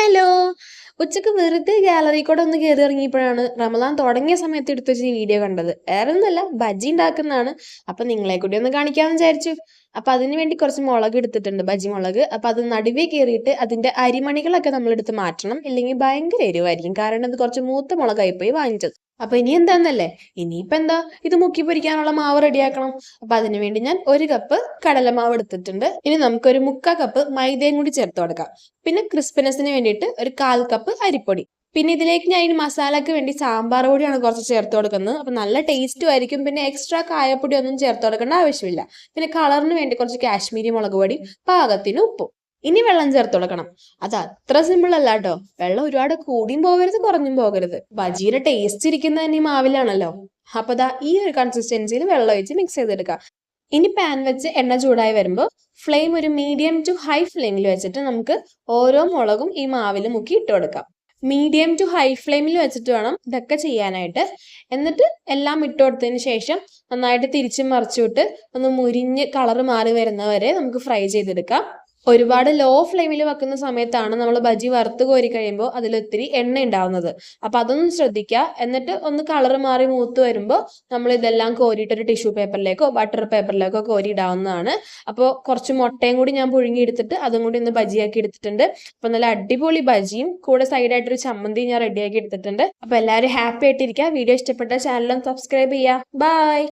Hello. ഉച്ചക്ക് വെറുതെ gallery കൂടെ ഒന്ന് കയറി ഇറങ്ങിയപ്പോഴാണ് റമദാൻ തുടങ്ങിയ സമയത്ത് എടുത്ത് വെച്ച ഈ വീഡിയോ കണ്ടത്. വേറെ ഒന്നുമല്ല, ബജ്ജി ഉണ്ടാക്കുന്നതാണ്. അപ്പൊ നിങ്ങളെ കൂടി ഒന്ന് കാണിക്കാമെന്ന് വിചാരിച്ചു. അപ്പൊ അതിന് വേണ്ടി കുറച്ച് മുളക് എടുത്തിട്ടുണ്ട്, ബജ്ജി മുളക്. അപ്പൊ അത് നടുവേ കയറിയിട്ട് അതിന്റെ അരിമണികളൊക്കെ നമ്മൾ എടുത്ത് മാറ്റണം, ഇല്ലെങ്കിൽ ഭയങ്കര എരിവായിരിക്കും. കാരണം ഇത് കുറച്ച് മൂത്ത മുളകായി പോയി വാങ്ങിച്ചത്. അപ്പൊ ഇനി എന്താന്നല്ലേ, ഇനിയിപ്പോ എന്താ, ഇത് മുക്കി പൊരിക്കാനുള്ള മാവ് റെഡിയാക്കണം. അപ്പൊ അതിനു വേണ്ടി ഞാൻ 1 കപ്പ് കടലമാവ് എടുത്തിട്ടുണ്ട്. ഇനി നമുക്കൊരു 1/4 കപ്പ് മൈദയും കൂടി ചേർത്ത് കൊടുക്കാം. പിന്നെ ക്രിസ്പിനെസ്സിന് വേണ്ടിയിട്ട് ഒരു 1/4 കപ്പ് അരിപ്പൊടി. പിന്നെ ഇതിലേക്ക് ഞാൻ ഈ മസാലയ്ക്ക് വേണ്ടി സാമ്പാർ പൊടിയാണ് കുറച്ച് ചേർത്ത് കൊടുക്കുന്നത്. അപ്പൊ നല്ല ടേസ്റ്റും ആയിരിക്കും. പിന്നെ എക്സ്ട്രാ കായപ്പൊടി ഒന്നും ചേർത്ത് കൊടുക്കേണ്ട ആവശ്യമില്ല. പിന്നെ കളറിന് വേണ്ടി കുറച്ച് കാശ്മീരി മുളക് പൊടി, പാകത്തിന് ഉപ്പും. ഇനി വെള്ളം ചേർത്ത് കൊടുക്കണം. അത് അത്ര സിമ്പിൾ അല്ല കേട്ടോ. വെള്ളം ഒരുപാട് കൂടിയും പോകരുത്, കുറഞ്ഞും പോകരുത്. ബജിയുടെ ടേസ്റ്റ് ഇരിക്കുന്നത് തന്നെ ഈ മാവിലാണല്ലോ. അപ്പൊ ദാ ഈ ഒരു കൺസിസ്റ്റൻസിയിൽ വെള്ളം ഒഴിച്ച് മിക്സ് ചെയ്തെടുക്കാം. ഇനി പാൻ വെച്ച് എണ്ണ ചൂടായി വരുമ്പോൾ ഫ്ലെയിം ഒരു മീഡിയം ടു ഹൈ ഫ്ലെയിമിൽ വെച്ചിട്ട് നമുക്ക് ഓരോ മുളകും ഈ മാവിൽ മുക്കി ഇട്ട് കൊടുക്കാം. മീഡിയം ടു ഹൈ ഫ്ലെയിമിൽ വെച്ചിട്ട് വേണം ഇതൊക്കെ ചെയ്യാനായിട്ട്. എന്നിട്ട് എല്ലാം ഇട്ട് കൊടുത്തതിന് ശേഷം നന്നായിട്ട് തിരിച്ചും മറിച്ചുവിട്ട് ഒന്ന് മുരിഞ്ഞ് കളർ മാറി വരുന്നവരെ നമുക്ക് ഫ്രൈ ചെയ്തെടുക്കാം. ഒരുപാട് ലോ ഫ്ലെയിമിൽ വെക്കുന്ന സമയത്താണ് നമ്മൾ ബജി വറുത്ത് കോരി കഴിയുമ്പോൾ അതിലൊത്തിരി എണ്ണ ഉണ്ടാവുന്നത്. അപ്പൊ അതൊന്നും ശ്രദ്ധിക്കുക. എന്നിട്ട് ഒന്ന് കളർ മാറി മൂത്ത് വരുമ്പോൾ നമ്മൾ ഇതെല്ലാം കോരിയിട്ട് ഒരു ടിഷ്യൂ പേപ്പറിലേക്കോ ബട്ടർ പേപ്പറിലേക്കോ കോരി ഇടാവുന്നതാണ്. അപ്പോൾ കുറച്ച് മുട്ടയും കൂടി ഞാൻ പുഴുങ്ങി എടുത്തിട്ട് അതും കൂടി ഒന്ന് ബജിയാക്കി എടുത്തിട്ടുണ്ട്. അപ്പൊ നല്ല അടിപൊളി ബജിയും കൂടെ സൈഡായിട്ടൊരു ചമ്മന്തിയും ഞാൻ റെഡിയാക്കി എടുത്തിട്ടുണ്ട്. അപ്പൊ എല്ലാവരും ഹാപ്പി ആയിട്ടിരിക്കുക. വീഡിയോ ഇഷ്ടപ്പെട്ട ചാനലും സബ്സ്ക്രൈബ് ചെയ്യുക. ബൈ.